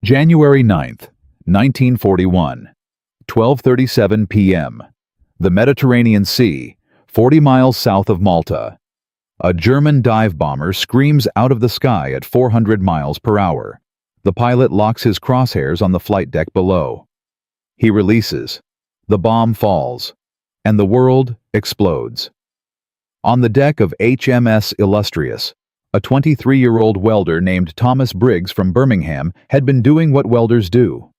January 9th, 1941, 12:37 p.m. The Mediterranean Sea, 40 miles south of Malta. A German dive bomber screams out of the sky at 400 miles per hour. The pilot locks his crosshairs on the flight deck below. He releases. The bomb falls, and the world explodes. On the deck of HMS Illustrious, a 23-year-old welder named Thomas Briggs from Birmingham had been doing what welders do: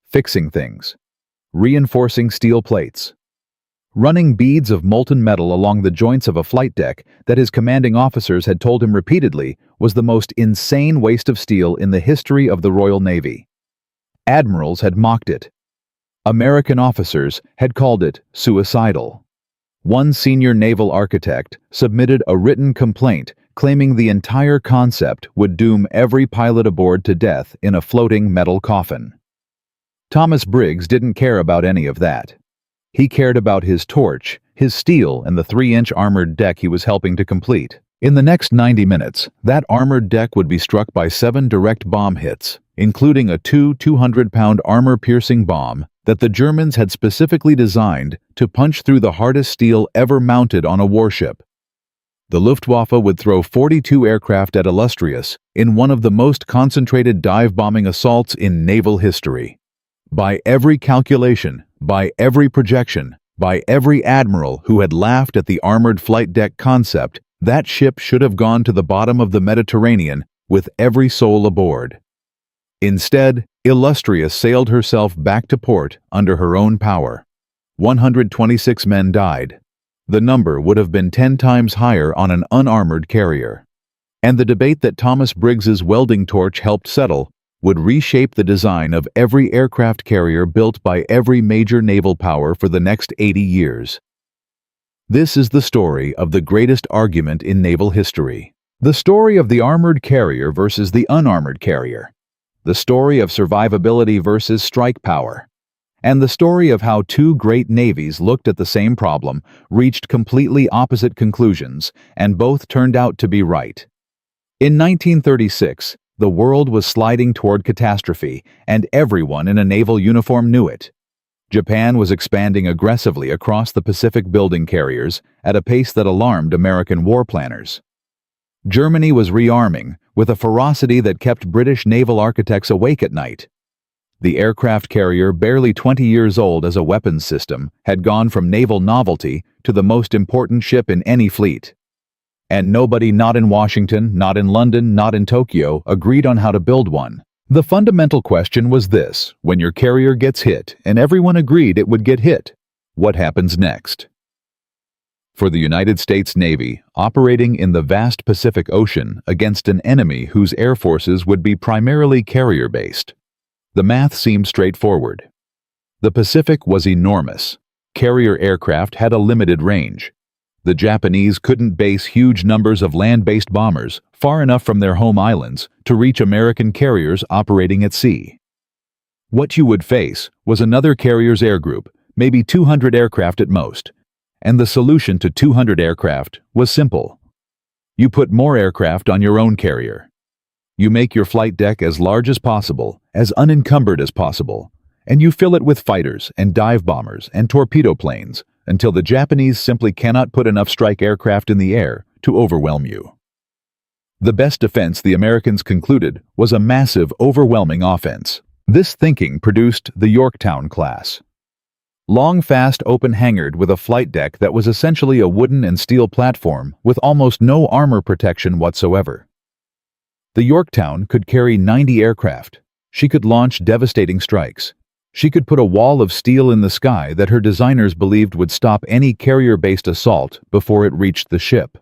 fixing things, reinforcing steel plates, running beads of molten metal along the joints of a flight deck that his commanding officers had told him repeatedly was the most insane waste of steel in the history of the Royal Navy. Admirals had mocked it. American officers had called it suicidal. One senior naval architect submitted a written complaint claiming the entire concept would doom every pilot aboard to death in a floating metal coffin. Thomas Briggs didn't care about any of that. He cared about his torch, his steel, and the 3-inch armored deck he was helping to complete. In the next 90 minutes, that armored deck would be struck by 7 direct bomb hits, including a 200-pound armor-piercing bomb that the Germans had specifically designed to punch through the hardest steel ever mounted on a warship. The Luftwaffe would throw 42 aircraft at Illustrious in one of the most concentrated dive-bombing assaults in naval history. By every calculation, by every projection, by every admiral who had laughed at the armored flight deck concept, that ship should have gone to the bottom of the Mediterranean with every soul aboard. Instead, Illustrious sailed herself back to port under her own power. 126 men died. The number would have been 10 times higher on an unarmored carrier. And the debate that Thomas Briggs's welding torch helped settle would reshape the design of every aircraft carrier built by every major naval power for the next 80 years. This is the story of the greatest argument in naval history. The story of the armored carrier versus the unarmored carrier. The story of survivability versus strike power. And the story of how two great navies looked at the same problem, reached completely opposite conclusions, and both turned out to be right. In 1936, the world was sliding toward catastrophe, and everyone in a naval uniform knew it. Japan was expanding aggressively across the Pacific, building carriers at a pace that alarmed American war planners. Germany was rearming with a ferocity that kept British naval architects awake at night. The aircraft carrier, barely 20 years old as a weapons system, had gone from naval novelty to the most important ship in any fleet. And nobody, not in Washington, not in London, not in Tokyo, agreed on how to build one. The fundamental question was this: when your carrier gets hit, and everyone agreed it would get hit, what happens next? For the United States Navy, operating in the vast Pacific Ocean against an enemy whose air forces would be primarily carrier-based, the math seemed straightforward. The Pacific was enormous. Carrier aircraft had a limited range. The Japanese couldn't base huge numbers of land-based bombers far enough from their home islands to reach American carriers operating at sea. What you would face was another carrier's air group, maybe 200 aircraft at most. And the solution to 200 aircraft was simple. You put more aircraft on your own carrier. You make your flight deck as large as possible, as unencumbered as possible, and you fill it with fighters and dive bombers and torpedo planes until the Japanese simply cannot put enough strike aircraft in the air to overwhelm you. The best defense, the Americans concluded, was a massive, overwhelming offense. This thinking produced the Yorktown class. Long, fast, open-hangared with a flight deck that was essentially a wooden and steel platform with almost no armor protection whatsoever. The Yorktown could carry 90 aircraft. She could launch devastating strikes. She could put a wall of steel in the sky that her designers believed would stop any carrier-based assault before it reached the ship.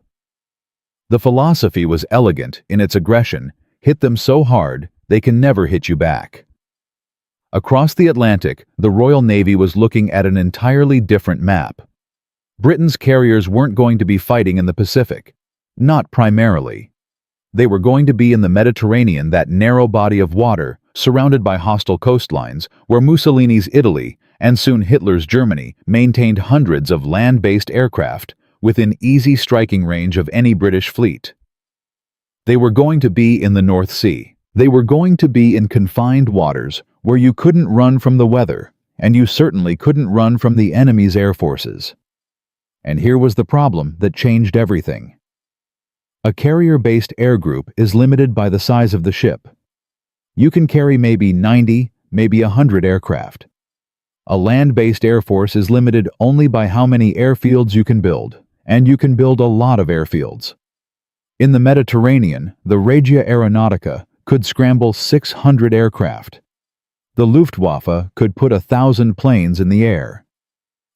The philosophy was elegant in its aggression: hit them so hard they can never hit you back. Across the Atlantic, the Royal Navy was looking at an entirely different map. Britain's carriers weren't going to be fighting in the Pacific. Not primarily. They were going to be in the Mediterranean, that narrow body of water, surrounded by hostile coastlines, where Mussolini's Italy, and soon Hitler's Germany, maintained hundreds of land-based aircraft, within easy striking range of any British fleet. They were going to be in the North Sea, They were going to be in confined waters where you couldn't run from the weather, and you certainly couldn't run from the enemy's air forces. And here was the problem that changed everything. A carrier-based air group is limited by the size of the ship. You can carry maybe 90, maybe 100 aircraft. A land-based air force is limited only by how many airfields you can build, and you can build a lot of airfields. In the Mediterranean, the Regia Aeronautica could scramble 600 aircraft. The Luftwaffe could put 1,000 planes in the air.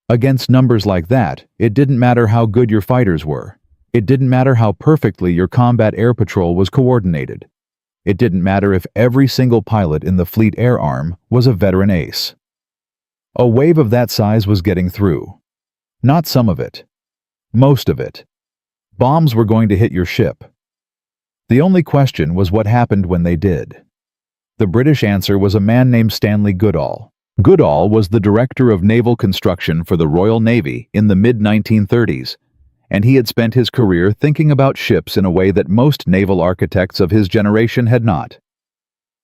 Against numbers like that, it didn't matter how good your fighters were. It didn't matter how perfectly your combat air patrol was coordinated. It didn't matter if every single pilot in the fleet air arm was a veteran ace. A wave of that size was getting through. Not some of it. Most of it. Bombs were going to hit your ship. The only question was what happened when they did. The British answer was a man named Stanley Goodall. Goodall was the director of naval construction for the Royal Navy in the mid-1930s, and he had spent his career thinking about ships in a way that most naval architects of his generation had not.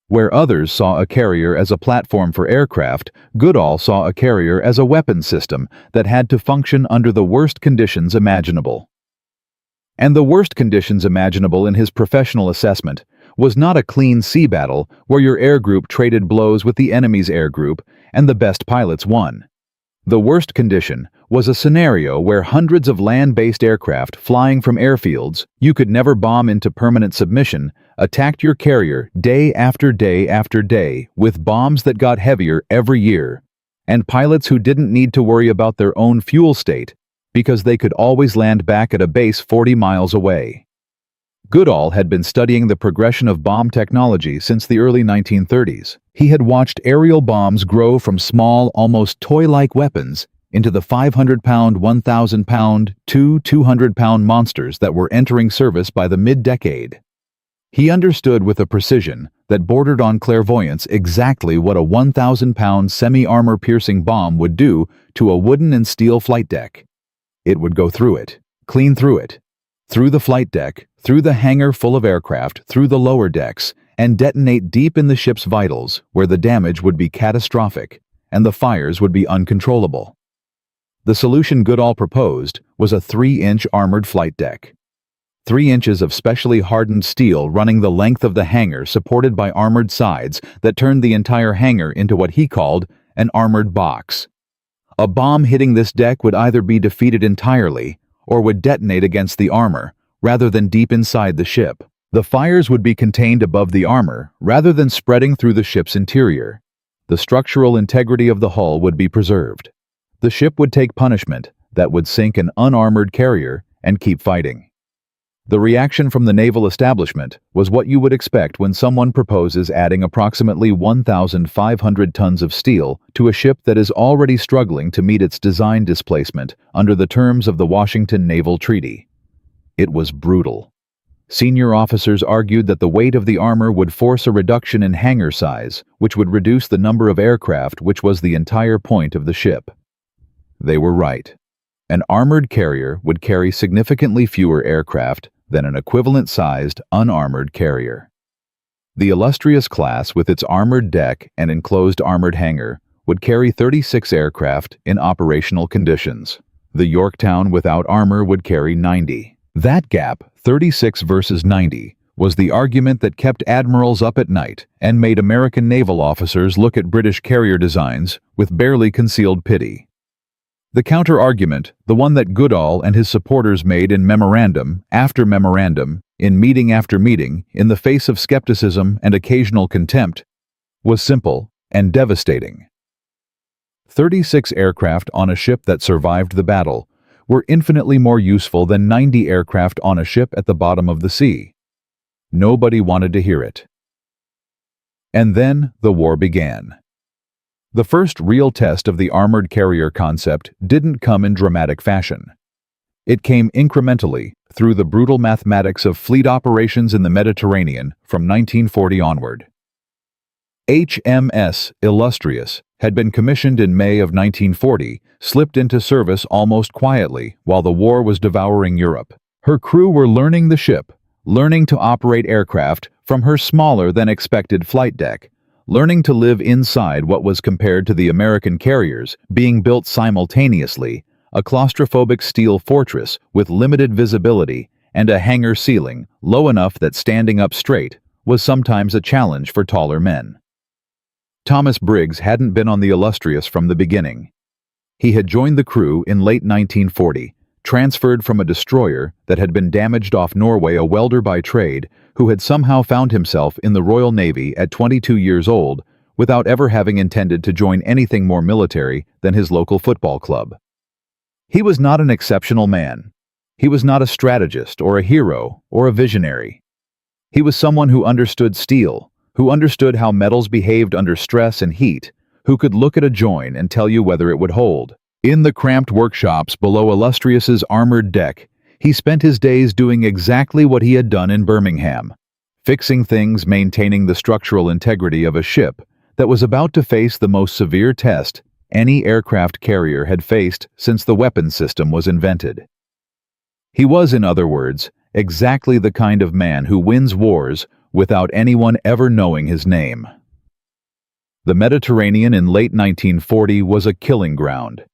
Where others saw a carrier as a platform for aircraft, Goodall saw a carrier as a weapons system that had to function under the worst conditions imaginable. And the worst conditions imaginable in his professional assessment was not a clean sea battle where your air group traded blows with the enemy's air group and the best pilots won. The worst condition was a scenario where hundreds of land-based aircraft flying from airfields you could never bomb into permanent submission attacked your carrier day after day after day with bombs that got heavier every year, and pilots who didn't need to worry about their own fuel state because they could always land back at a base 40 miles away. Goodall had been studying the progression of bomb technology since the early 1930s. He had watched aerial bombs grow from small, almost toy-like weapons into the 500-pound, 1,000-pound, 200-pound monsters that were entering service by the mid-decade. He understood with a precision that bordered on clairvoyance exactly what a 1,000-pound semi-armor-piercing bomb would do to a wooden and steel flight deck. It would go through it, clean through it, through the flight deck, through the hangar full of aircraft, through the lower decks, and detonate deep in the ship's vitals where the damage would be catastrophic and the fires would be uncontrollable. The solution Goodall proposed was a 3-inch armored flight deck. 3 inches of specially hardened steel running the length of the hangar supported by armored sides that turned the entire hangar into what he called an armored box. A bomb hitting this deck would either be defeated entirely or would detonate against the armor rather than deep inside the ship. The fires would be contained above the armor rather than spreading through the ship's interior. The structural integrity of the hull would be preserved. The ship would take punishment that would sink an unarmored carrier and keep fighting. The reaction from the naval establishment was what you would expect when someone proposes adding approximately 1,500 tons of steel to a ship that is already struggling to meet its design displacement under the terms of the Washington Naval Treaty. It was brutal. Senior officers argued that the weight of the armor would force a reduction in hangar size, which would reduce the number of aircraft, which was the entire point of the ship. They were right. An armored carrier would carry significantly fewer aircraft than an equivalent-sized, unarmored carrier. The illustrious class with its armored deck and enclosed armored hangar would carry 36 aircraft in operational conditions. The Yorktown without armor would carry 90. That gap, 36 versus 90, was the argument that kept admirals up at night and made American naval officers look at British carrier designs with barely concealed pity. The counter-argument, the one that Goodall and his supporters made in memorandum after memorandum, in meeting after meeting, in the face of skepticism and occasional contempt, was simple and devastating. 36 aircraft on a ship that survived the battle were infinitely more useful than 90 aircraft on a ship at the bottom of the sea. Nobody wanted to hear it. And then the war began. The first real test of the armored carrier concept didn't come in dramatic fashion. It came incrementally through the brutal mathematics of fleet operations in the Mediterranean from 1940 onward. HMS Illustrious had been commissioned in May of 1940, slipped into service almost quietly while the war was devouring Europe. Her crew were learning the ship, learning to operate aircraft From her smaller-than-expected flight deck, learning to live inside what was compared to the American carriers being built simultaneously, a claustrophobic steel fortress with limited visibility and a hangar ceiling low enough that standing up straight was sometimes a challenge for taller men. Thomas Briggs hadn't been on the Illustrious from the beginning. He had joined the crew in late 1940, transferred from a destroyer that had been damaged off Norway, a welder by trade who had somehow found himself in the Royal Navy at 22 years old without ever having intended to join anything more military than his local football club. He was not an exceptional man. He was not a strategist or a hero or a visionary. He was someone who understood steel, who understood how metals behaved under stress and heat, who could look at a join and tell you whether it would hold. In the cramped workshops below Illustrious's armored deck, he spent his days doing exactly what he had done in Birmingham, fixing things, maintaining the structural integrity of a ship that was about to face the most severe test any aircraft carrier had faced since the weapons system was invented. He was, in other words, exactly the kind of man who wins wars without anyone ever knowing his name. The Mediterranean in late 1940 was a killing ground.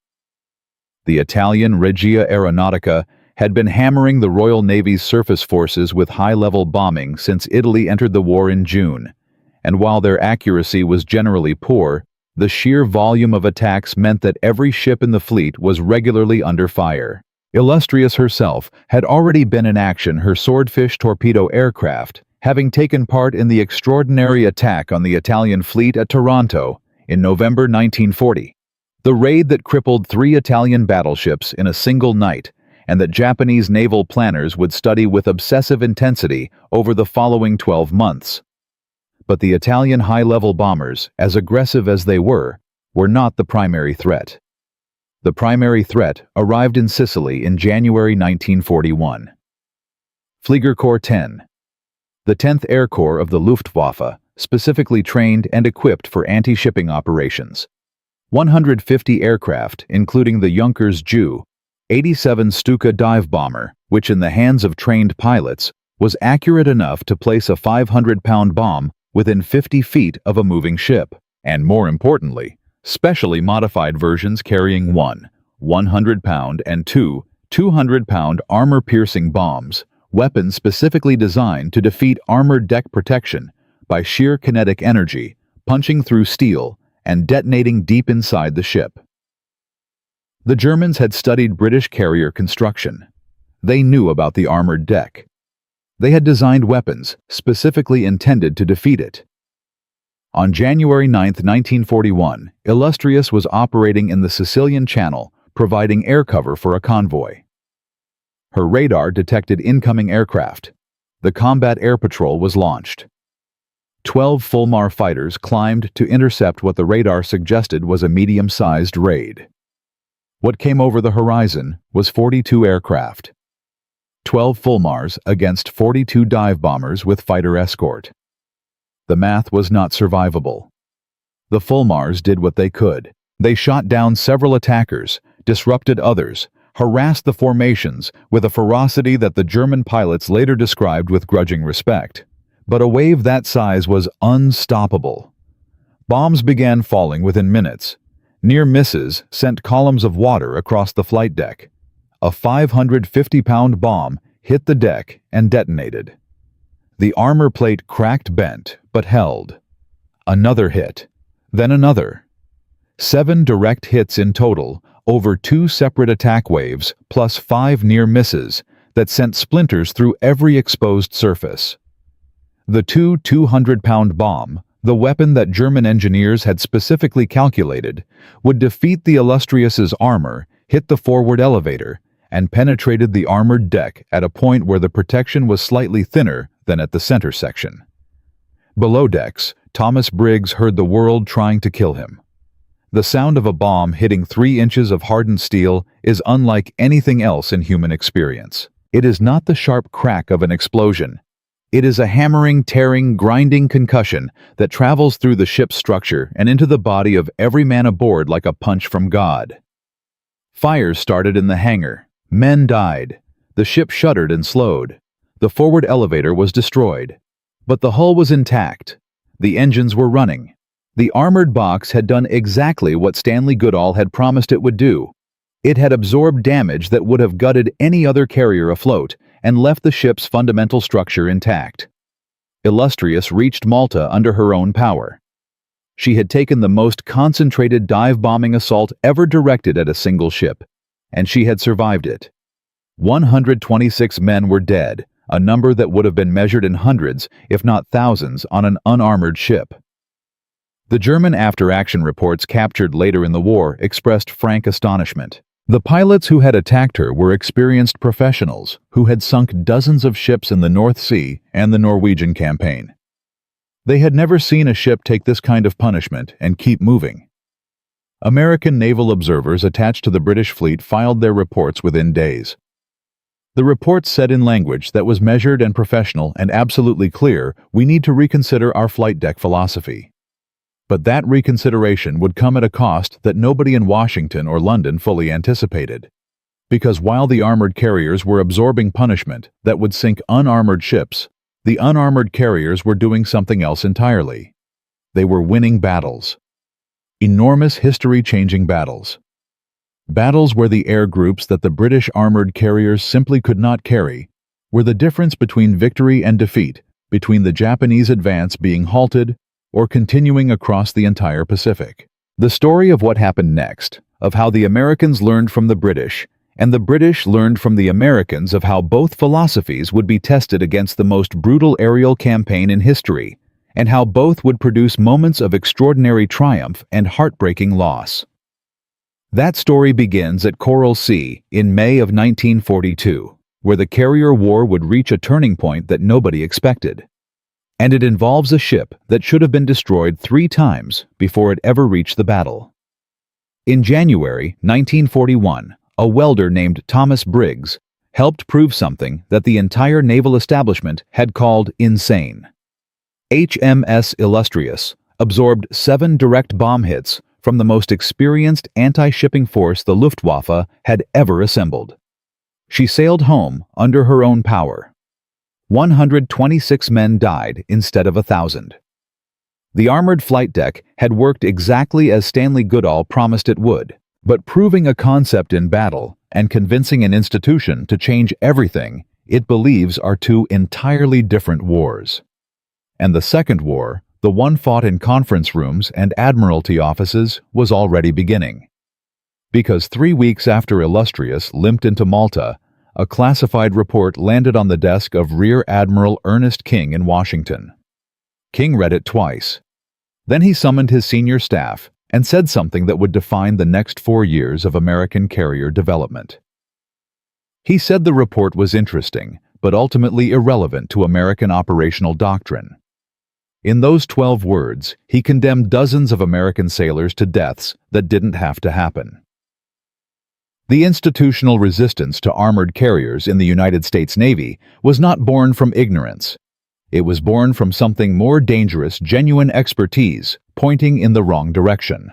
The Italian Regia Aeronautica had been hammering the Royal Navy's surface forces with high-level bombing since Italy entered the war in June, and while their accuracy was generally poor, the sheer volume of attacks meant that every ship in the fleet was regularly under fire. Illustrious herself had already been in action, her Swordfish torpedo aircraft, having taken part in the extraordinary attack on the Italian fleet at Taranto in November 1940. The raid that crippled 3 Italian battleships in a single night and that Japanese naval planners would study with obsessive intensity over the following 12 months. But the Italian high-level bombers, as aggressive as they were not the primary threat. The primary threat arrived in Sicily in January 1941. Fliegerkorps 10. The 10th Air Corps of the Luftwaffe, specifically trained and equipped for anti-shipping operations. 150 aircraft, including the Junkers Ju-87 Stuka dive bomber, which in the hands of trained pilots was accurate enough to place a 500-pound bomb within 50 feet of a moving ship, and more importantly, specially modified versions carrying 1 100-pound and 2 200-pound armor-piercing bombs, weapons specifically designed to defeat armored deck protection by sheer kinetic energy, punching through steel and detonating deep inside the ship. The Germans had studied British carrier construction. They knew about the armored deck. They had designed weapons specifically intended to defeat it. On January 9, 1941, Illustrious was operating in the Sicilian Channel, providing air cover for a convoy. Her radar detected incoming aircraft. The Combat Air Patrol was launched. 12 Fulmar fighters climbed to intercept what the radar suggested was a medium-sized raid. What came over the horizon was 42 aircraft. 12 Fulmars against 42 dive bombers with fighter escort. The math was not survivable. The Fulmars did what they could. They shot down several attackers, disrupted others, harassed the formations with a ferocity that the German pilots later described with grudging respect. But a wave that size was unstoppable. Bombs began falling within minutes. Near misses sent columns of water across the flight deck. A 550-pound bomb hit the deck and detonated. The armor plate cracked, bent, but held. Another hit, then another. 7 direct hits in total, over 2 separate attack waves, plus 5 near misses that sent splinters through every exposed surface. The 200-pound bomb, the weapon that German engineers had specifically calculated, would defeat the Illustrious's armor, hit the forward elevator, and penetrated the armored deck at a point where the protection was slightly thinner than at the center section. Below decks, Thomas Briggs heard the world trying to kill him. The sound of a bomb hitting 3 inches of hardened steel is unlike anything else in human experience. It is not the sharp crack of an explosion. It is a hammering, tearing, grinding concussion that travels through the ship's structure and into the body of every man aboard like a punch from God. Fires started in the hangar. Men died. The ship shuddered and slowed. The forward elevator was destroyed. But the hull was intact. The engines were running. The armored box had done exactly what Stanley Goodall had promised it would do. It had absorbed damage that would have gutted any other carrier afloat and left the ship's fundamental structure intact. Illustrious reached Malta under her own power. She had taken the most concentrated dive-bombing assault ever directed at a single ship, and she had survived it. 126 men were dead, a number that would have been measured in hundreds, if not thousands, on an unarmored ship. The German after-action reports captured later in the war expressed frank astonishment. The pilots who had attacked her were experienced professionals who had sunk dozens of ships in the North Sea and the Norwegian campaign. They had never seen a ship take this kind of punishment and keep moving. American naval observers attached to the British fleet filed their reports within days. The reports said in language that was measured and professional and absolutely clear, "We need to reconsider our flight deck philosophy." But that reconsideration would come at a cost that nobody in Washington or London fully anticipated. Because while the armored carriers were absorbing punishment that would sink unarmored ships, the unarmored carriers were doing something else entirely. They were winning battles. Enormous history-changing battles. Battles where the air groups that the British armored carriers simply could not carry were the difference between victory and defeat, between the Japanese advance being halted or continuing across the entire Pacific. The story of what happened next, of how the Americans learned from the British, and the British learned from the Americans of how both philosophies would be tested against the most brutal aerial campaign in history, and how both would produce moments of extraordinary triumph and heartbreaking loss. That story begins at Coral Sea in May of 1942, where the carrier war would reach a turning point that nobody expected. And it involves a ship that should have been destroyed 3 times before it ever reached the battle. In January 1941, a welder named Thomas Briggs helped prove something that the entire naval establishment had called insane. HMS Illustrious absorbed 7 direct bomb hits from the most experienced anti-shipping force the Luftwaffe had ever assembled. She sailed home under her own power. 126 men died instead of 1,000. The armored flight deck had worked exactly as Stanley Goodall promised it would, but proving a concept in battle and convincing an institution to change everything it believes are 2 entirely different wars. And the second war, the one fought in conference rooms and admiralty offices, was already beginning. Because 3 weeks after Illustrious limped into Malta, a classified report landed on the desk of Rear Admiral Ernest King in Washington. King read it twice. Then he summoned his senior staff and said something that would define the next 4 years of American carrier development. He said the report was interesting, but ultimately irrelevant to American operational doctrine. In those 12 words, he condemned dozens of American sailors to deaths that didn't have to happen. The institutional resistance to armored carriers in the United States Navy was not born from ignorance. It was born from something more dangerous, genuine expertise, pointing in the wrong direction.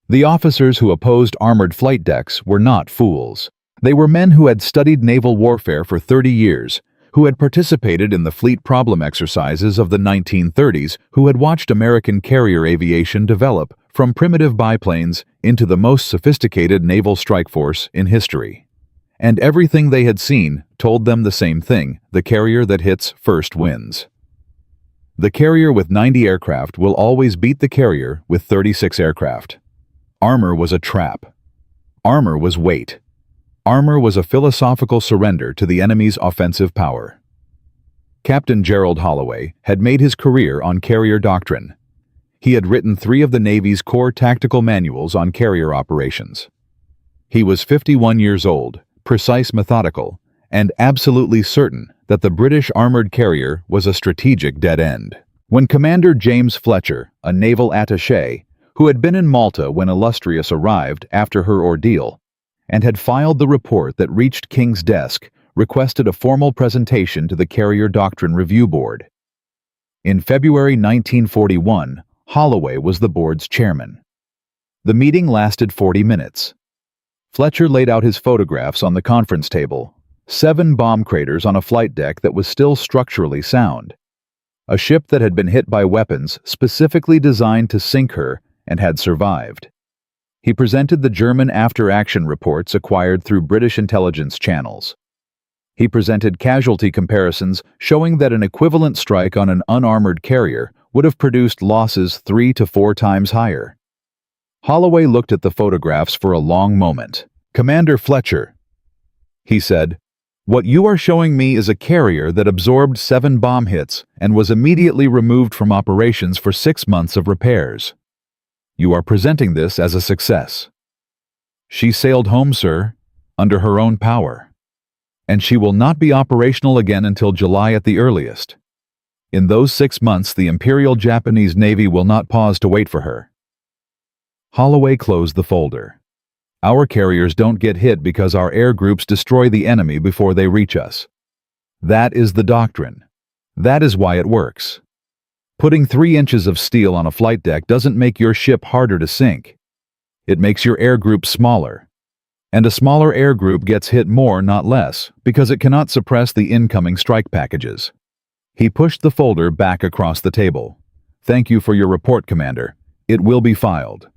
The officers who opposed armored flight decks were not fools. They were men who had studied naval warfare for 30 years, who had participated in the fleet problem exercises of the 1930s, who had watched American carrier aviation develop from primitive biplanes into the most sophisticated naval strike force in history. And everything they had seen told them the same thing: the carrier that hits first wins. The carrier with 90 aircraft will always beat the carrier with 36 aircraft. Armor was a trap. Armor was weight. Armor was a philosophical surrender to the enemy's offensive power. Captain Gerald Holloway had made his career on carrier doctrine. He had written 3 of the Navy's core tactical manuals on carrier operations. He was 51 years old, precise, methodical, and absolutely certain that the British armored carrier was a strategic dead end. When Commander James Fletcher, a naval attaché, who had been in Malta when Illustrious arrived after her ordeal, and had filed the report that reached King's desk, requested a formal presentation to the Carrier Doctrine Review Board. In February 1941, Holloway was the board's chairman. The meeting lasted 40 minutes. Fletcher laid out his photographs on the conference table, 7 bomb craters on a flight deck that was still structurally sound. a ship that had been hit by weapons specifically designed to sink her and had survived. He presented the German after-action reports acquired through British intelligence channels. He presented casualty comparisons showing that an equivalent strike on an unarmored carrier would have produced losses 3 to 4 times higher. Holloway looked at the photographs for a long moment. "Commander Fletcher," he said, "what you are showing me is a carrier that absorbed 7 bomb hits and was immediately removed from operations for 6 months of repairs. You are presenting this as a success. She sailed home, sir, under her own power. And she will not be operational again until July at the earliest. In those 6 months, the Imperial Japanese Navy will not pause to wait for her." Holloway closed the folder. "Our carriers don't get hit because our air groups destroy the enemy before they reach us. That is the doctrine. That is why it works. Putting 3 inches of steel on a flight deck doesn't make your ship harder to sink. It makes your air group smaller. And a smaller air group gets hit more, not less, because it cannot suppress the incoming strike packages." He pushed the folder back across the table. "Thank you for your report, Commander. It will be filed."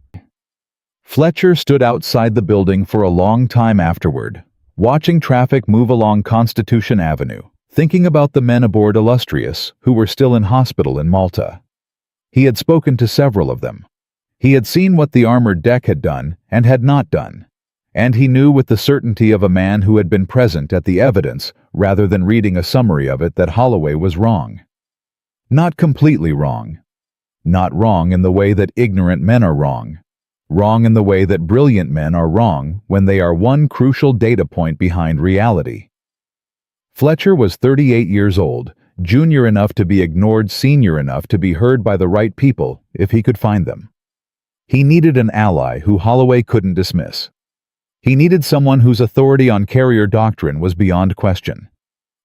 Fletcher stood outside the building for a long time afterward, watching traffic move along Constitution Avenue, thinking about the men aboard Illustrious who were still in hospital in Malta. He had spoken to several of them. He had seen what the armored deck had done and had not done, and he knew with the certainty of a man who had been present at the evidence rather than reading a summary of it that Holloway was wrong. Not completely wrong. Not wrong in the way that ignorant men are wrong. Wrong in the way that brilliant men are wrong when they are one crucial data point behind reality. Fletcher was 38 years old, junior enough to be ignored, senior enough to be heard by the right people if he could find them. He needed an ally who Holloway couldn't dismiss. He needed someone whose authority on carrier doctrine was beyond question.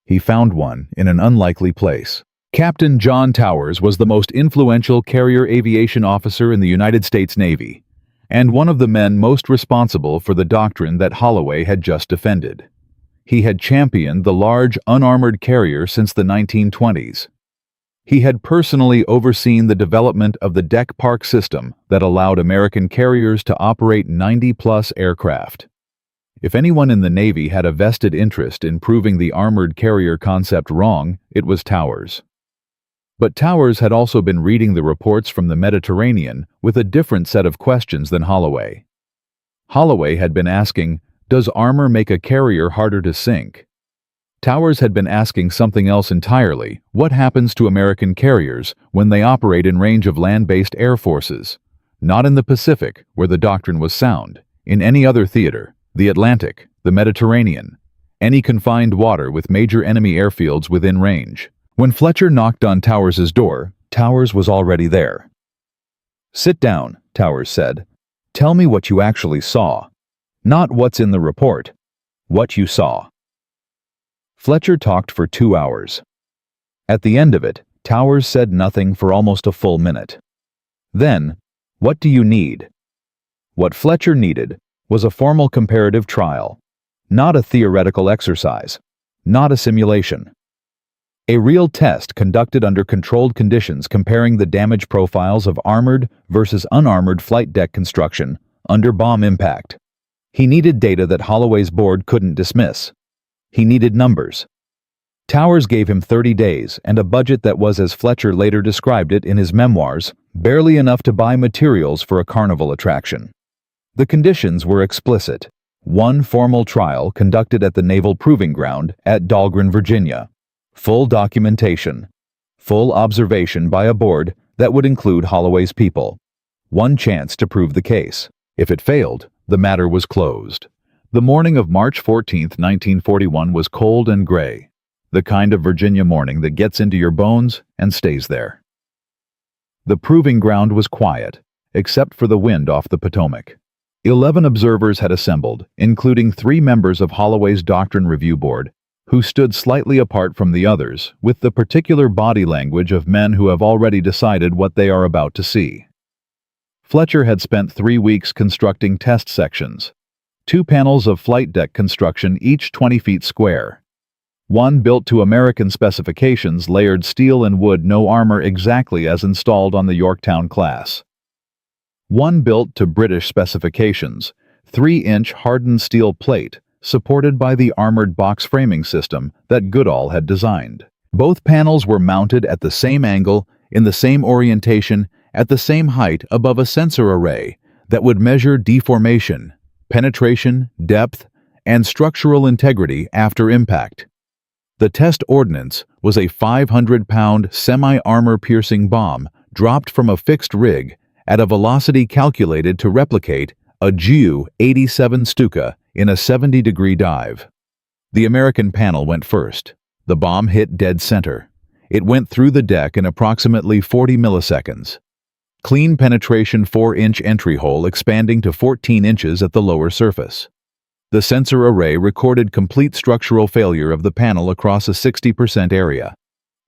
He found one in an unlikely place. Captain John Towers was the most influential carrier aviation officer in the United States Navy, and one of the men most responsible for the doctrine that Holloway had just defended. He had championed the large, unarmored carrier since the 1920s. He had personally overseen the development of the deck park system that allowed American carriers to operate 90-plus aircraft. If anyone in the Navy had a vested interest in proving the armored carrier concept wrong, it was Towers. But Towers had also been reading the reports from the Mediterranean with a different set of questions than Holloway. Holloway had been asking, does armor make a carrier harder to sink? Towers had been asking something else entirely. What happens to American carriers when they operate in range of land-based air forces? Not in the Pacific, where the doctrine was sound. In any other theater, the Atlantic, the Mediterranean, any confined water with major enemy airfields within range. When Fletcher knocked on Towers' door, Towers was already there. "Sit down," Towers said. "Tell me what you actually saw. Not what's in the report. What you saw." Fletcher talked for 2 hours. At the end of it, Towers said nothing for almost a full minute. Then, "What do you need?" What Fletcher needed was a formal comparative trial, not a theoretical exercise, not a simulation. A real test conducted under controlled conditions comparing the damage profiles of armored versus unarmored flight deck construction under bomb impact. He needed data that Holloway's board couldn't dismiss. He needed numbers. Towers gave him 30 days and a budget that was, as Fletcher later described it in his memoirs, barely enough to buy materials for a carnival attraction. The conditions were explicit. 1 formal trial conducted at the Naval Proving Ground at Dahlgren, Virginia. Full documentation. Full observation by a board that would include Holloway's people. 1 chance to prove the case. If it failed, the matter was closed. The morning of March 14, 1941 was cold and gray, the kind of Virginia morning that gets into your bones and stays there. The proving ground was quiet, except for the wind off the Potomac. 11 observers had assembled, including 3 members of Holloway's Doctrine Review Board, who stood slightly apart from the others, with the particular body language of men who have already decided what they are about to see. Fletcher had spent 3 weeks constructing test sections. 2 panels of flight deck construction, each 20 feet square. One built to American specifications layered steel and wood, no armor exactly as installed on the Yorktown class. One built to British specifications, 3-inch hardened steel plate, supported by the armored box framing system that Goodall had designed. Both panels were mounted at the same angle, in the same orientation, at the same height above a sensor array that would measure deformation, penetration, depth, and structural integrity after impact. The test ordnance was a 500-pound semi-armor-piercing bomb dropped from a fixed rig at a velocity calculated to replicate a Ju-87 Stuka in a 70-degree dive. The American panel went first. The bomb hit dead center. It went through the deck in approximately 40 milliseconds. Clean penetration 4-inch entry hole expanding to 14 inches at the lower surface. The sensor array recorded complete structural failure of the panel across a 60% area.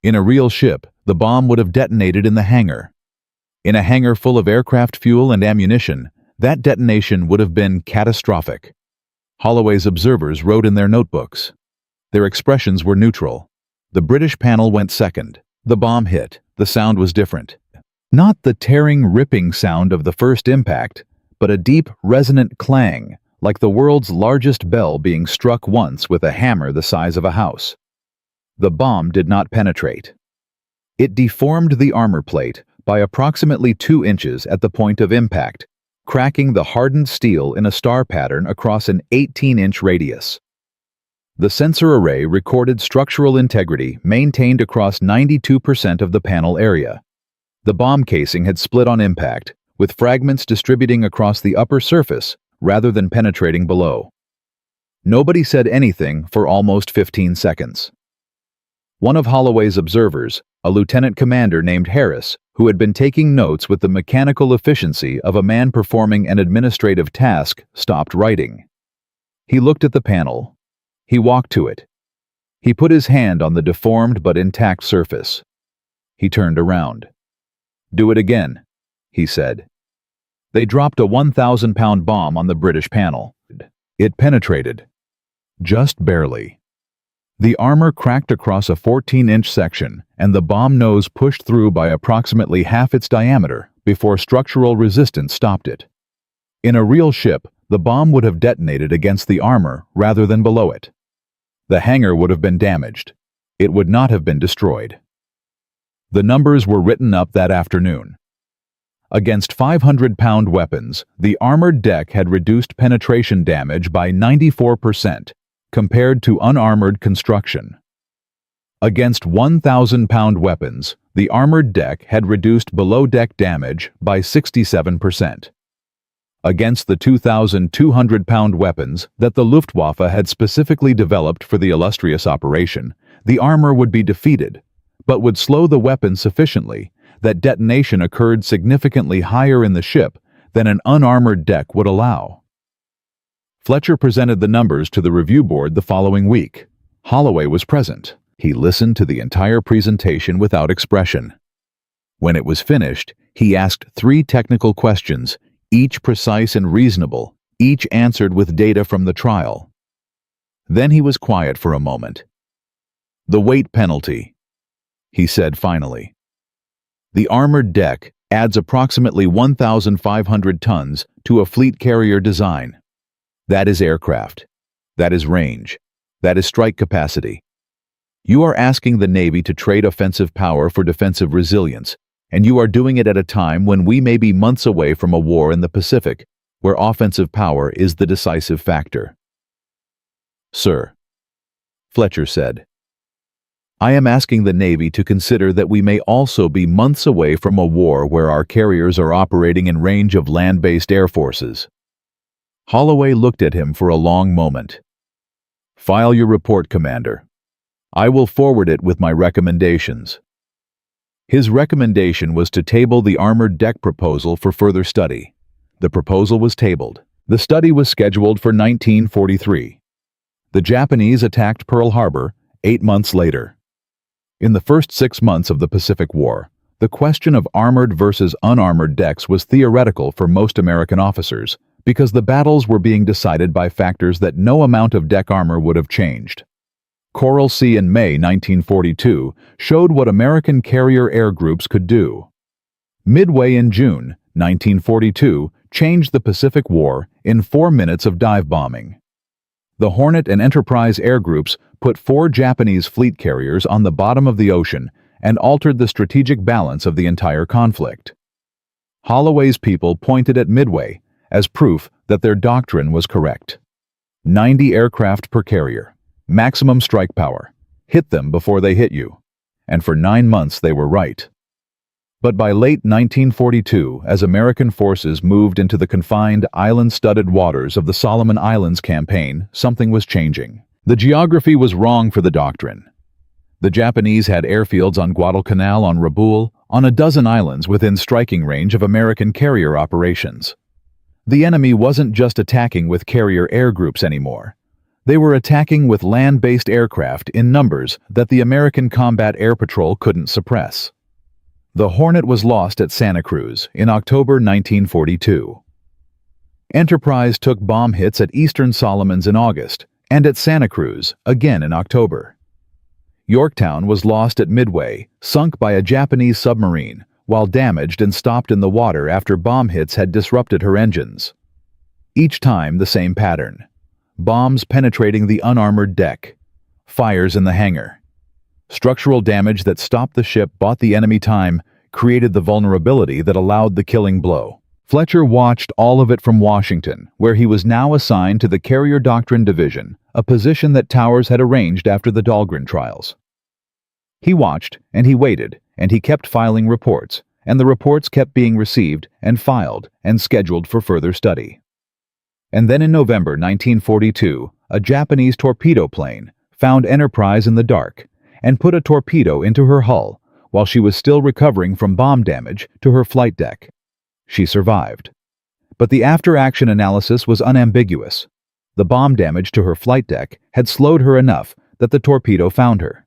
In a real ship, the bomb would have detonated in the hangar. In a hangar full of aircraft fuel and ammunition, that detonation would have been catastrophic. Holloway's observers wrote in their notebooks. Their expressions were neutral. The British panel went second. The bomb hit. The sound was different. Not the tearing, ripping sound of the first impact, but a deep, resonant clang, like the world's largest bell being struck once with a hammer the size of a house. The bomb did not penetrate. It deformed the armor plate by approximately 2 inches at the point of impact, cracking the hardened steel in a star pattern across an 18-inch radius. The sensor array recorded structural integrity maintained across 92% of the panel area. The bomb casing had split on impact, with fragments distributing across the upper surface rather than penetrating below. Nobody said anything for almost 15 seconds. One of Holloway's observers, a lieutenant commander named Harris, who had been taking notes with the mechanical efficiency of a man performing an administrative task, stopped writing. He looked at the panel. He walked to it. He put his hand on the deformed but intact surface. He turned around. "Do it again," he said. They dropped a 1,000-pound bomb on the British panel. It penetrated. Just barely. The armor cracked across a 14-inch section, and the bomb nose pushed through by approximately half its diameter before structural resistance stopped it. In a real ship, the bomb would have detonated against the armor rather than below it. The hangar would have been damaged. It would not have been destroyed. The numbers were written up that afternoon. Against 500-pound weapons, the armored deck had reduced penetration damage by 94% compared to unarmored construction. Against 1,000-pound weapons, the armored deck had reduced below-deck damage by 67%. Against the 2,200-pound weapons that the Luftwaffe had specifically developed for the illustrious operation, the armor would be defeated, but would slow the weapon sufficiently that detonation occurred significantly higher in the ship than an unarmored deck would allow. Fletcher presented the numbers to the review board the following week. Holloway was present. He listened to the entire presentation without expression. When it was finished, he asked 3 technical questions, each precise and reasonable, each answered with data from the trial. Then he was quiet for a moment. "The weight penalty," he said finally. "The armored deck adds approximately 1,500 tons to a fleet carrier design. That is aircraft. That is range. That is strike capacity. You are asking the Navy to trade offensive power for defensive resilience, and you are doing it at a time when we may be months away from a war in the Pacific, where offensive power is the decisive factor." "Sir," Fletcher said, "I am asking the Navy to consider that we may also be months away from a war where our carriers are operating in range of land-based air forces." Holloway looked at him for a long moment. "File your report, Commander. I will forward it with my recommendations." His recommendation was to table the armored deck proposal for further study. The proposal was tabled. The study was scheduled for 1943. The Japanese attacked Pearl Harbor 8 months later. In the first 6 months of the Pacific War, the question of armored versus unarmored decks was theoretical for most American officers because the battles were being decided by factors that no amount of deck armor would have changed. Coral Sea in May 1942 showed what American carrier air groups could do. Midway in June 1942 changed the Pacific War in 4 minutes of dive bombing. The Hornet and Enterprise air groups put 4 Japanese fleet carriers on the bottom of the ocean and altered the strategic balance of the entire conflict. Holloway's people pointed at Midway as proof that their doctrine was correct. 90 aircraft per carrier, maximum strike power, hit them before they hit you. And for 9 months they were right. But by late 1942, as American forces moved into the confined, island-studded waters of the Solomon Islands campaign, something was changing. The geography was wrong for the doctrine. The Japanese had airfields on Guadalcanal, on Rabaul, on a dozen islands within striking range of American carrier operations. The enemy wasn't just attacking with carrier air groups anymore. They were attacking with land-based aircraft in numbers that the American Combat Air Patrol couldn't suppress. The Hornet was lost at Santa Cruz in October 1942. Enterprise took bomb hits at Eastern Solomons in August, and at Santa Cruz again in October. Yorktown was lost at Midway, sunk by a Japanese submarine, while damaged and stopped in the water after bomb hits had disrupted her engines. Each time the same pattern: bombs penetrating the unarmored deck, fires in the hangar. Structural damage that stopped the ship, bought the enemy time, created the vulnerability that allowed the killing blow. Fletcher watched all of it from Washington, where he was now assigned to the Carrier Doctrine Division, a position that Towers had arranged after the Dahlgren trials. He watched, and he waited, and he kept filing reports, and the reports kept being received and filed and scheduled for further study. And then in November 1942, a Japanese torpedo plane found Enterprise in the dark and put a torpedo into her hull while she was still recovering from bomb damage to her flight deck. She survived. But the after-action analysis was unambiguous. The bomb damage to her flight deck had slowed her enough that the torpedo found her.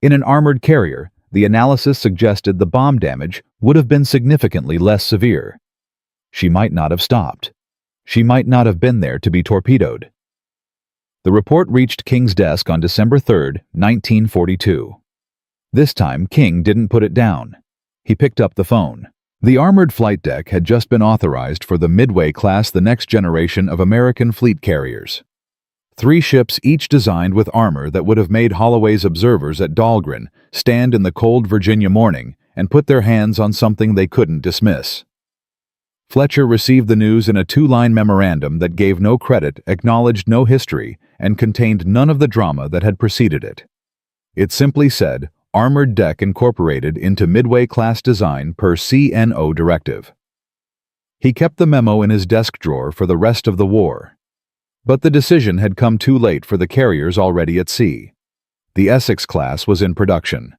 In an armored carrier, the analysis suggested the bomb damage would have been significantly less severe. She might not have stopped. She might not have been there to be torpedoed. The report reached King's desk on December 3, 1942. This time, King didn't put it down. He picked up the phone. The armored flight deck had just been authorized for the Midway class, the next generation of American fleet carriers. 3 ships, each designed with armor that would have made Holloway's observers at Dahlgren stand in the cold Virginia morning and put their hands on something they couldn't dismiss. Fletcher received the news in a 2-line memorandum that gave no credit, acknowledged no history, and contained none of the drama that had preceded it. It simply said, "Armored deck incorporated into Midway-class design per CNO directive." He kept the memo in his desk drawer for the rest of the war. But the decision had come too late for the carriers already at sea. The Essex class was in production.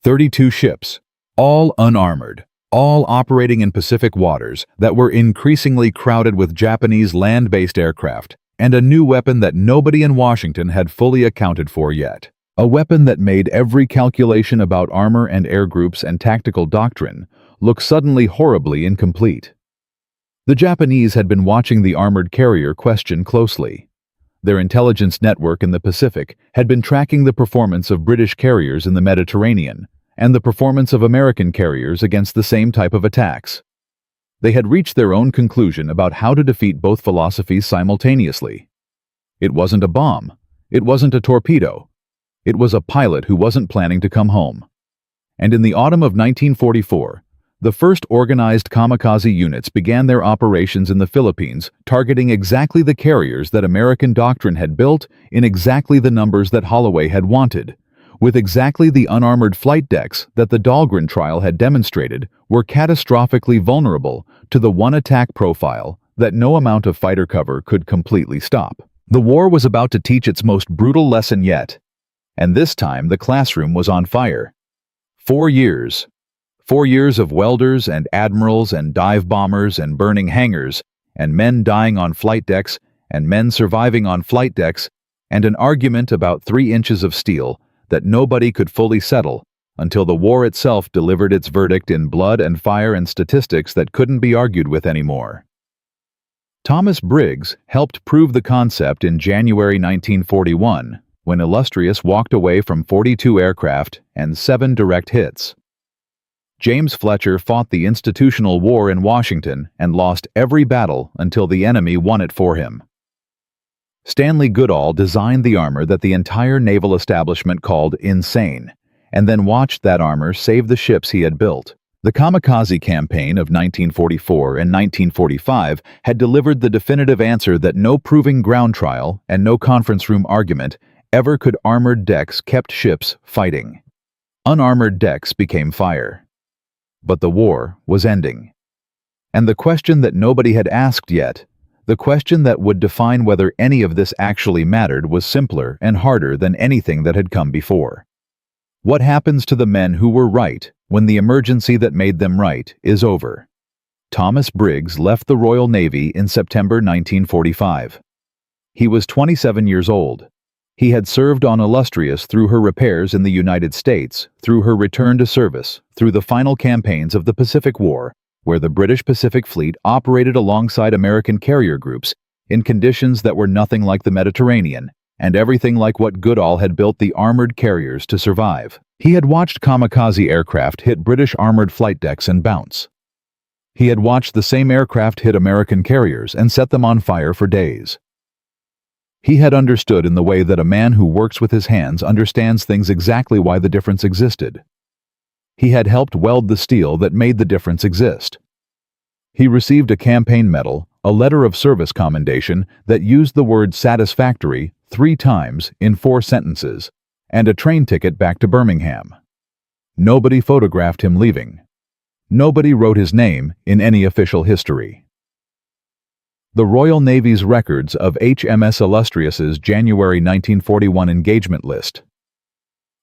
32 ships, all unarmored, all operating in Pacific waters that were increasingly crowded with Japanese land-based aircraft, and a new weapon that nobody in Washington had fully accounted for yet. A weapon that made every calculation about armor and air groups and tactical doctrine look suddenly horribly incomplete. The Japanese had been watching the armored carrier question closely. Their intelligence network in the Pacific had been tracking the performance of British carriers in the Mediterranean and the performance of American carriers against the same type of attacks. They had reached their own conclusion about how to defeat both philosophies simultaneously. It wasn't a bomb. It wasn't a torpedo. It was a pilot who wasn't planning to come home. And in the autumn of 1944, the first organized kamikaze units began their operations in the Philippines, targeting exactly the carriers that American doctrine had built in exactly the numbers that Holloway had wanted, with exactly the unarmored flight decks that the Dahlgren trial had demonstrated were catastrophically vulnerable to the one-attack profile that no amount of fighter cover could completely stop. The war was about to teach its most brutal lesson yet, and this time the classroom was on fire. 4 years. 4 years of welders and admirals and dive bombers and burning hangars, and men dying on flight decks, and men surviving on flight decks, and an argument about 3 inches of steel that nobody could fully settle until the war itself delivered its verdict in blood and fire and statistics that couldn't be argued with anymore. Thomas Briggs helped prove the concept in January 1941 when Illustrious walked away from 42 aircraft and 7 direct hits. James Fletcher fought the institutional war in Washington and lost every battle until the enemy won it for him. Stanley Goodall designed the armor that the entire naval establishment called insane, and then watched that armor save the ships he had built. The Kamikaze campaign of 1944 and 1945 had delivered the definitive answer that no proving ground trial and no conference room argument ever could. Armored decks kept ships fighting. Unarmored decks became fire. But the war was ending. And the question that nobody had asked yet, the question that would define whether any of this actually mattered, was simpler and harder than anything that had come before. What happens to the men who were right when the emergency that made them right is over? Thomas Briggs left the Royal Navy in September 1945. He was 27 years old. He had served on Illustrious through her repairs in the United States, through her return to service, through the final campaigns of the Pacific War, where the British Pacific Fleet operated alongside American carrier groups in conditions that were nothing like the Mediterranean, and everything like what Goodall had built the armored carriers to survive. He had watched kamikaze aircraft hit British armored flight decks and bounce. He had watched the same aircraft hit American carriers and set them on fire for days. He had understood in the way that a man who works with his hands understands things exactly why the difference existed. He had helped weld the steel that made the difference exist. He received a campaign medal, a letter of service commendation that used the word satisfactory 3 times in 4 sentences, and a train ticket back to Birmingham. Nobody photographed him leaving. Nobody wrote his name in any official history. The Royal Navy's records of HMS Illustrious's January 1941 engagement list.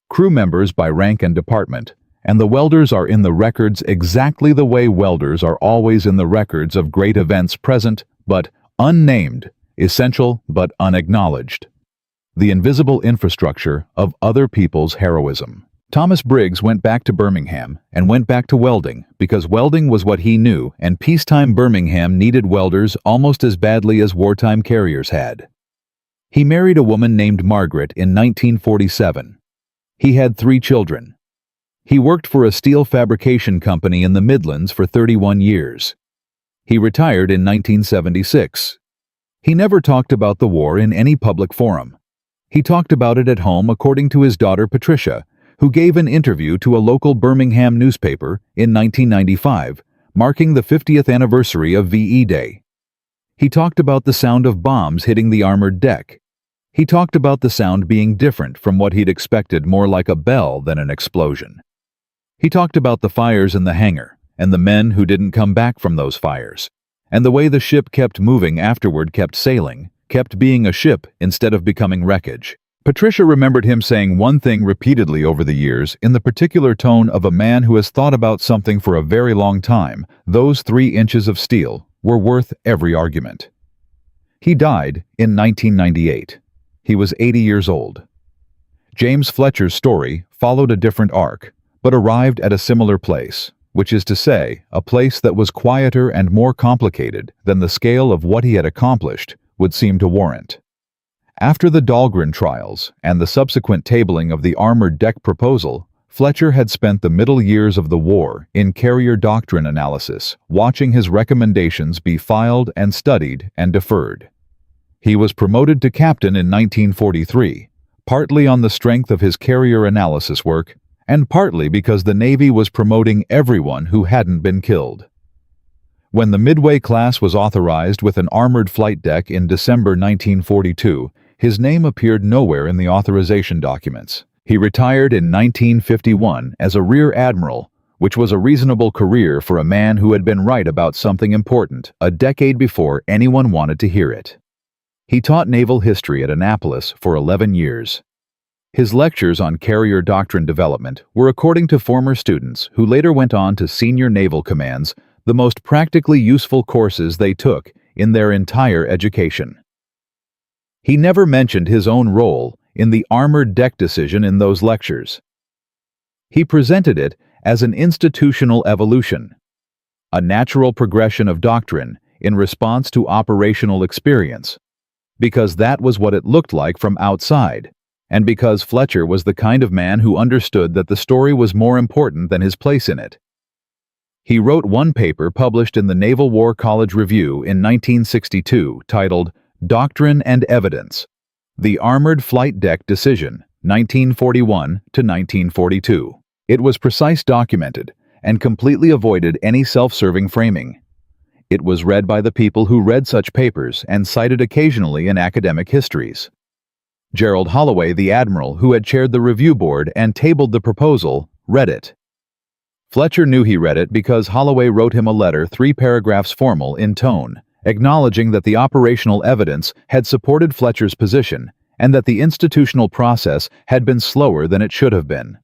Crew members by rank and department, and the welders are in the records exactly the way welders are always in the records of great events present but unnamed, essential but unacknowledged. The invisible infrastructure of other people's heroism. Thomas Briggs went back to Birmingham and went back to welding because welding was what he knew, and peacetime Birmingham needed welders almost as badly as wartime carriers had. He married a woman named Margaret in 1947. He had 3 children. He worked for a steel fabrication company in the Midlands for 31 years. He retired in 1976. He never talked about the war in any public forum. He talked about it at home, according to his daughter Patricia, who gave an interview to a local Birmingham newspaper in 1995, marking the 50th anniversary of VE Day. He talked about the sound of bombs hitting the armored deck. He talked about the sound being different from what he'd expected, more like a bell than an explosion. He talked about the fires in the hangar, and the men who didn't come back from those fires, and the way the ship kept moving afterward, kept sailing, kept being a ship instead of becoming wreckage. Patricia remembered him saying one thing repeatedly over the years, in the particular tone of a man who has thought about something for a very long time: those 3 inches of steel were worth every argument. He died in 1998. He was 80 years old. James Fletcher's story followed a different arc, but arrived at a similar place, which is to say, a place that was quieter and more complicated than the scale of what he had accomplished would seem to warrant. After the Dahlgren trials and the subsequent tabling of the armored deck proposal, Fletcher had spent the middle years of the war in carrier doctrine analysis, watching his recommendations be filed and studied and deferred. He was promoted to captain in 1943, partly on the strength of his carrier analysis work, and partly because the Navy was promoting everyone who hadn't been killed. When the Midway class was authorized with an armored flight deck in December 1942, his name appeared nowhere in the authorization documents. He retired in 1951 as a rear admiral, which was a reasonable career for a man who had been right about something important a decade before anyone wanted to hear it. He taught naval history at Annapolis for 11 years. His lectures on carrier doctrine development were, according to former students who later went on to senior naval commands, the most practically useful courses they took in their entire education. He never mentioned his own role in the armored deck decision in those lectures. He presented it as an institutional evolution, a natural progression of doctrine in response to operational experience, because that was what it looked like from outside, and because Fletcher was the kind of man who understood that the story was more important than his place in it. He wrote one paper published in the Naval War College Review in 1962 titled Doctrine and Evidence: The Armored Flight Deck Decision, 1941 to 1942. It was precise, documented, and completely avoided any self-serving framing. It was read by the people who read such papers and cited occasionally in academic histories. Gerald Holloway, the admiral who had chaired the review board and tabled the proposal, read it. Fletcher knew he read it because Holloway wrote him a letter 3 paragraphs formal in tone, acknowledging that the operational evidence had supported Fletcher's position and that the institutional process had been slower than it should have been.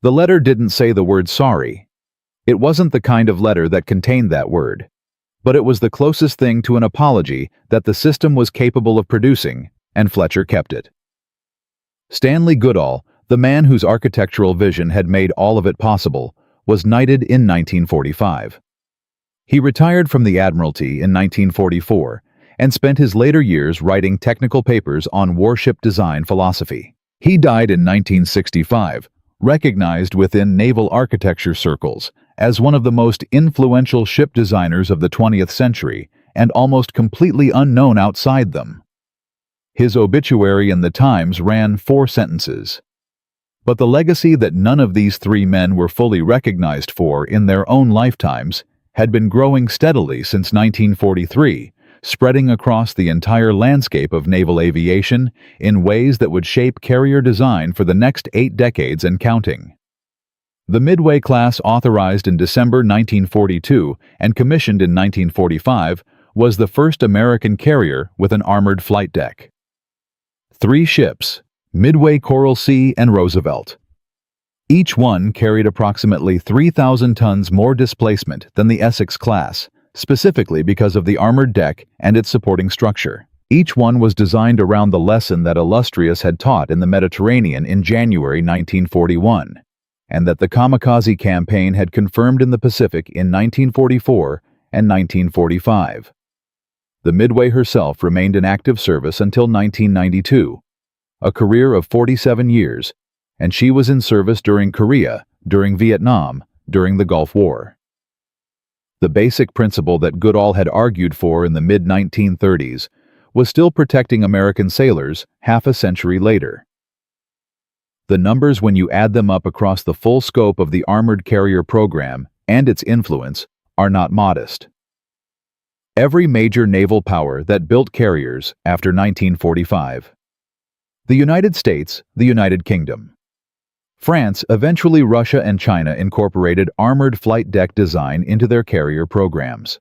The letter didn't say the word sorry. It wasn't the kind of letter that contained that word, but it was the closest thing to an apology that the system was capable of producing, and Fletcher kept it. Stanley Goodall, the man whose architectural vision had made all of it possible, was knighted in 1945. He retired from the Admiralty in 1944 and spent his later years writing technical papers on warship design philosophy. He died in 1965, recognized within naval architecture circles as one of the most influential ship designers of the 20th century and almost completely unknown outside them. His obituary in the Times ran 4 sentences. But the legacy that none of these 3 men were fully recognized for in their own lifetimes had been growing steadily since 1943, spreading across the entire landscape of naval aviation in ways that would shape carrier design for the next 8 decades and counting. The Midway class, authorized in December 1942 and commissioned in 1945, was the first American carrier with an armored flight deck. 3 ships, Midway, Coral Sea, and Roosevelt. Each one carried approximately 3,000 tons more displacement than the Essex class, specifically because of the armored deck and its supporting structure. Each one was designed around the lesson that Illustrious had taught in the Mediterranean in January 1941, and that the kamikaze campaign had confirmed in the Pacific in 1944 and 1945. The Midway herself remained in active service until 1992, a career of 47 years, and she was in service during Korea, during Vietnam, during the Gulf War. The basic principle that Goodall had argued for in the mid-1930s was still protecting American sailors half a century later. The numbers, when you add them up across the full scope of the armored carrier program and its influence, are not modest. Every major naval power that built carriers after 1945. The United States, the United Kingdom. France, eventually Russia and China incorporated armored flight deck design into their carrier programs.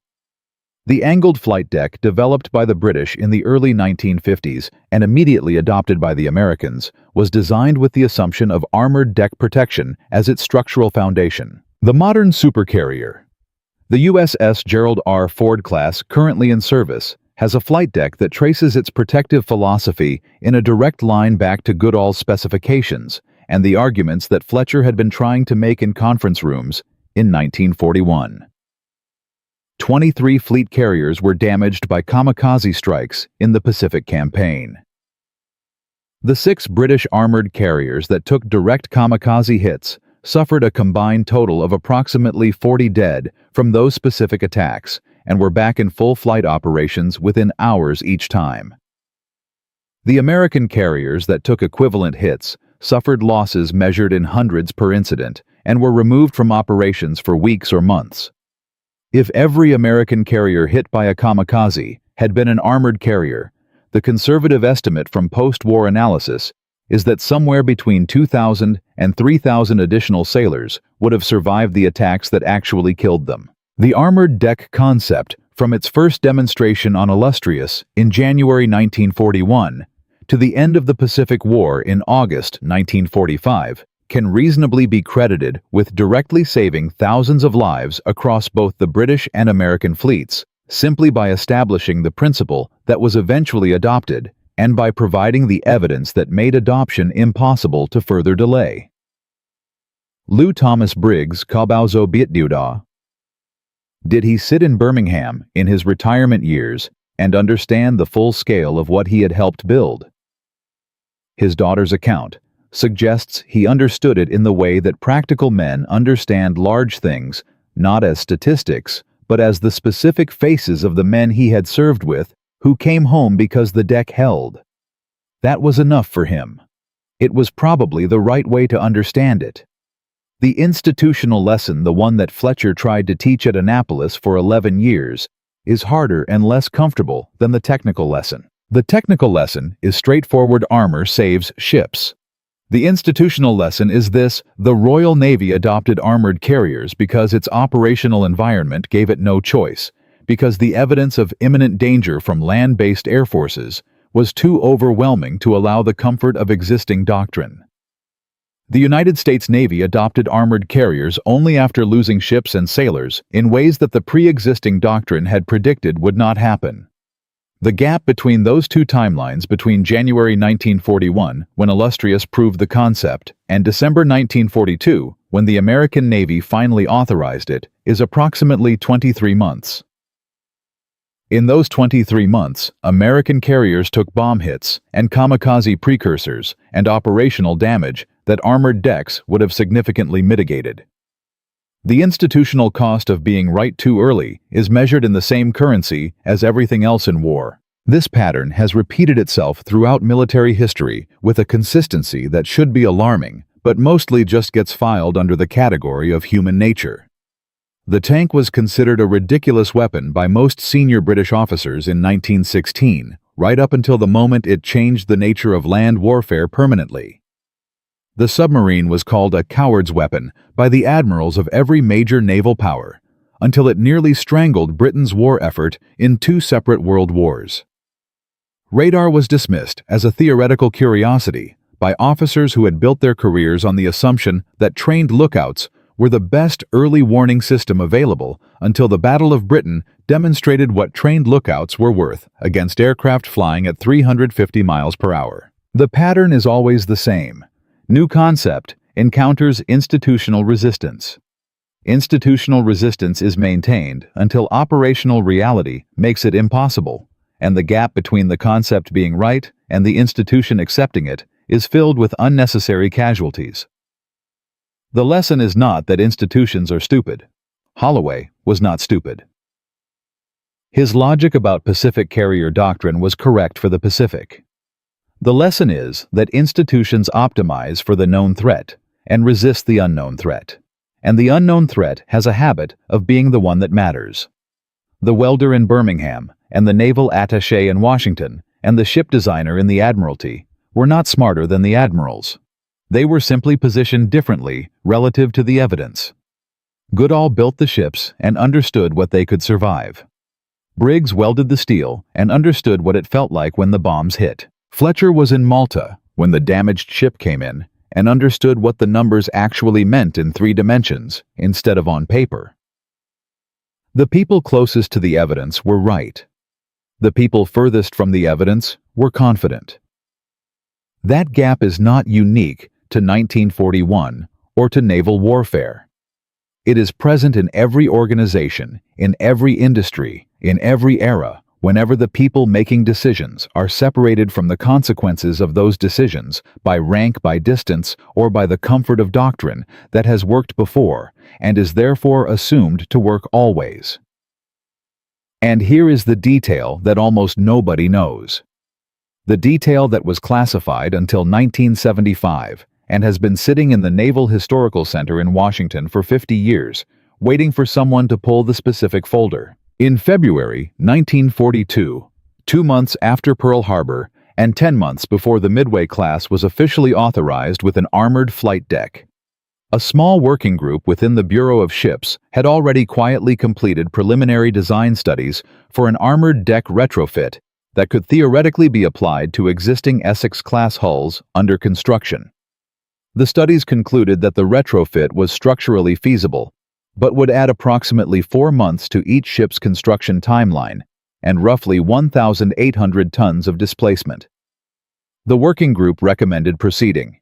The angled flight deck, developed by the British in the early 1950s and immediately adopted by the Americans, was designed with the assumption of armored deck protection as its structural foundation. The modern supercarrier. The USS Gerald R. Ford class, currently in service, has a flight deck that traces its protective philosophy in a direct line back to Goodall's specifications and the arguments that Fletcher had been trying to make in conference rooms in 1941. 23 fleet carriers were damaged by kamikaze strikes in the Pacific campaign. The 6 British armored carriers that took direct kamikaze hits suffered a combined total of approximately 40 dead from those specific attacks and were back in full flight operations within hours each time. The American carriers that took equivalent hits suffered losses measured in hundreds per incident and were removed from operations for weeks or months. If every American carrier hit by a kamikaze had been an armored carrier, the conservative estimate from post-war analysis is that somewhere between 2,000 and 3,000 additional sailors would have survived the attacks that actually killed them. The armored deck concept, from its first demonstration on Illustrious in January 1941 to the end of the Pacific War in August 1945, can reasonably be credited with directly saving thousands of lives across both the British and American fleets, simply by establishing the principle that was eventually adopted and by providing the evidence that made adoption impossible to further delay. Lou Thomas Briggs Kabauzo Bietduda. Did he sit in Birmingham in his retirement years and understand the full scale of what he had helped build? His daughter's account suggests he understood it in the way that practical men understand large things, not as statistics, but as the specific faces of the men he had served with who came home because the deck held. That was enough for him. It was probably the right way to understand it. The institutional lesson, the one that Fletcher tried to teach at Annapolis for 11 years, is harder and less comfortable than the technical lesson. The technical lesson is straightforward: armor saves ships. The institutional lesson is this: the Royal Navy adopted armored carriers because its operational environment gave it no choice, because the evidence of imminent danger from land-based air forces was too overwhelming to allow the comfort of existing doctrine. The United States Navy adopted armored carriers only after losing ships and sailors in ways that the pre-existing doctrine had predicted would not happen. The gap between those two timelines, between January 1941, when Illustrious proved the concept, and December 1942, when the American Navy finally authorized it, is approximately 23 months. In those 23 months, American carriers took bomb hits and kamikaze precursors and operational damage that armored decks would have significantly mitigated. The institutional cost of being right too early is measured in the same currency as everything else in war. This pattern has repeated itself throughout military history with a consistency that should be alarming, but mostly just gets filed under the category of human nature. The tank was considered a ridiculous weapon by most senior British officers in 1916, right up until the moment it changed the nature of land warfare permanently. The submarine was called a coward's weapon by the admirals of every major naval power, until it nearly strangled Britain's war effort in 2 separate world wars. Radar was dismissed as a theoretical curiosity by officers who had built their careers on the assumption that trained lookouts were the best early warning system available until the Battle of Britain demonstrated what trained lookouts were worth against aircraft flying at 350 miles per hour. The pattern is always the same. New concept encounters institutional resistance. Institutional resistance is maintained until operational reality makes it impossible, and the gap between the concept being right and the institution accepting it is filled with unnecessary casualties. The lesson is not that institutions are stupid. Holloway was not stupid. His logic about Pacific carrier doctrine was correct for the Pacific. The lesson is that institutions optimize for the known threat and resist the unknown threat, and the unknown threat has a habit of being the one that matters. The welder in Birmingham and the naval attaché in Washington and the ship designer in the Admiralty were not smarter than the admirals. They were simply positioned differently relative to the evidence. Goodall built the ships and understood what they could survive. Briggs welded the steel and understood what it felt like when the bombs hit. Fletcher was in Malta when the damaged ship came in and understood what the numbers actually meant in 3 dimensions instead of on paper. The people closest to the evidence were right. The people furthest from the evidence were confident. That gap is not unique to 1941 or to naval warfare. It is present in every organization, in every industry, in every era, whenever the people making decisions are separated from the consequences of those decisions by rank, by distance, or by the comfort of doctrine that has worked before and is therefore assumed to work always. And here is the detail that almost nobody knows. The detail that was classified until 1975 and has been sitting in the Naval Historical Center in Washington for 50 years, waiting for someone to pull the specific folder. In February 1942, 2 months after Pearl Harbor and 10 months before the Midway class was officially authorized with an armored flight deck, a small working group within the Bureau of Ships had already quietly completed preliminary design studies for an armored deck retrofit that could theoretically be applied to existing Essex-class hulls under construction. The studies concluded that the retrofit was structurally feasible, but would add approximately 4 months to each ship's construction timeline and roughly 1,800 tons of displacement. The working group recommended proceeding.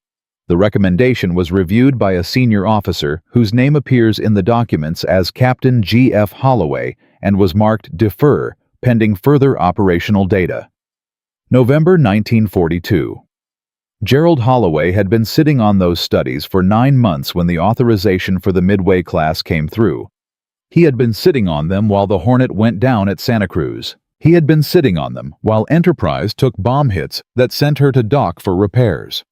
The recommendation was reviewed by a senior officer whose name appears in the documents as Captain G.F. Holloway and was marked Defer, pending further operational data. November 1942. Gerald Holloway had been sitting on those studies for 9 months when the authorization for the Midway class came through. He had been sitting on them while the Hornet went down at Santa Cruz. He had been sitting on them while Enterprise took bomb hits that sent her to dock for repairs.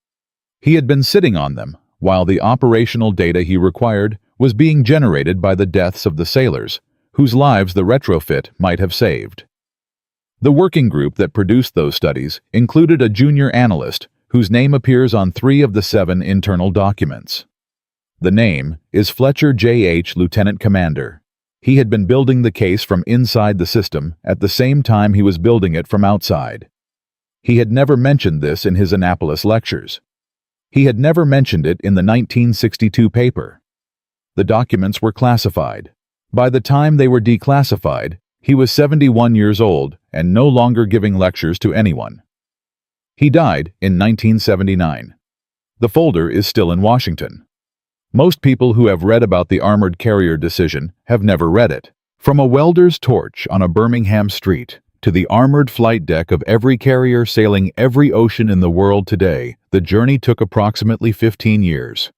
He had been sitting on them while the operational data he required was being generated by the deaths of the sailors, whose lives the retrofit might have saved. The working group that produced those studies included a junior analyst whose name appears on 3 of the 7 internal documents. The name is Fletcher J.H. Lieutenant Commander. He had been building the case from inside the system at the same time he was building it from outside. He had never mentioned this in his Annapolis lectures. He had never mentioned it in the 1962 paper. The documents were classified. By the time they were declassified, he was 71 years old and no longer giving lectures to anyone. He died in 1979. The folder is still in Washington. Most people who have read about the armored carrier decision have never read it. From a welder's torch on a Birmingham street to the armored flight deck of every carrier sailing every ocean in the world today, the journey took approximately 15 years.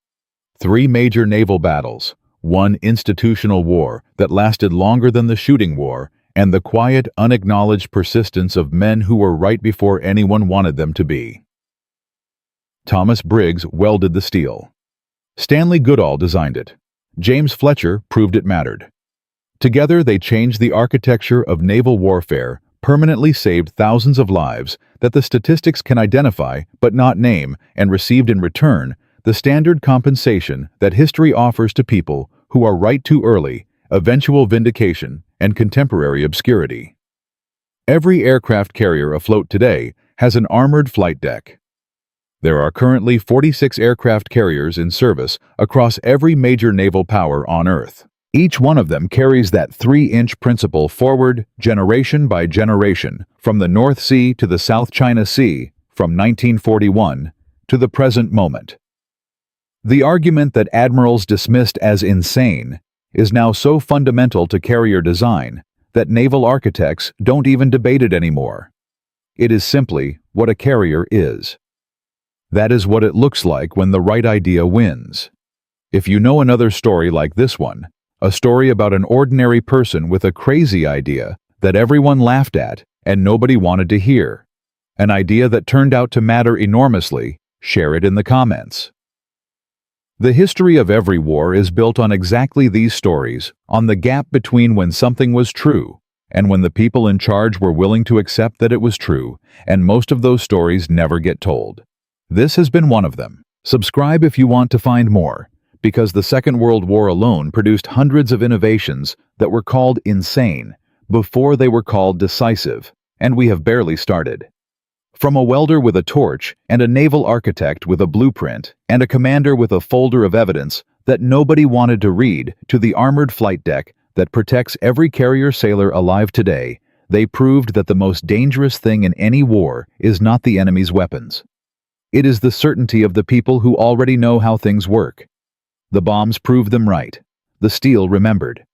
3 major naval battles, 1 institutional war that lasted longer than the shooting war, and the quiet, unacknowledged persistence of men who were right before anyone wanted them to be. Thomas Briggs welded the steel. Stanley Goodall designed it. James Fletcher proved it mattered. Together they changed the architecture of naval warfare, permanently saved thousands of lives that the statistics can identify but not name, and received in return the standard compensation that history offers to people who are right too early, eventual vindication, and contemporary obscurity. Every aircraft carrier afloat today has an armored flight deck. There are currently 46 aircraft carriers in service across every major naval power on Earth. Each one of them carries that 3-inch principle forward, generation by generation, from the North Sea to the South China Sea, from 1941 to the present moment. The argument that admirals dismissed as insane is now so fundamental to carrier design that naval architects don't even debate it anymore. It is simply what a carrier is. That is what it looks like when the right idea wins. If you know another story like this one, a story about an ordinary person with a crazy idea that everyone laughed at and nobody wanted to hear, an idea that turned out to matter enormously, share it in the comments. The history of every war is built on exactly these stories, on the gap between when something was true and when the people in charge were willing to accept that it was true, and most of those stories never get told. This has been one of them. Subscribe if you want to find more, because the Second World War alone produced hundreds of innovations that were called insane before they were called decisive, and we have barely started. From a welder with a torch and a naval architect with a blueprint and a commander with a folder of evidence that nobody wanted to read to the armored flight deck that protects every carrier sailor alive today, they proved that the most dangerous thing in any war is not the enemy's weapons. It is the certainty of the people who already know how things work. The bombs proved them right. The steel remembered.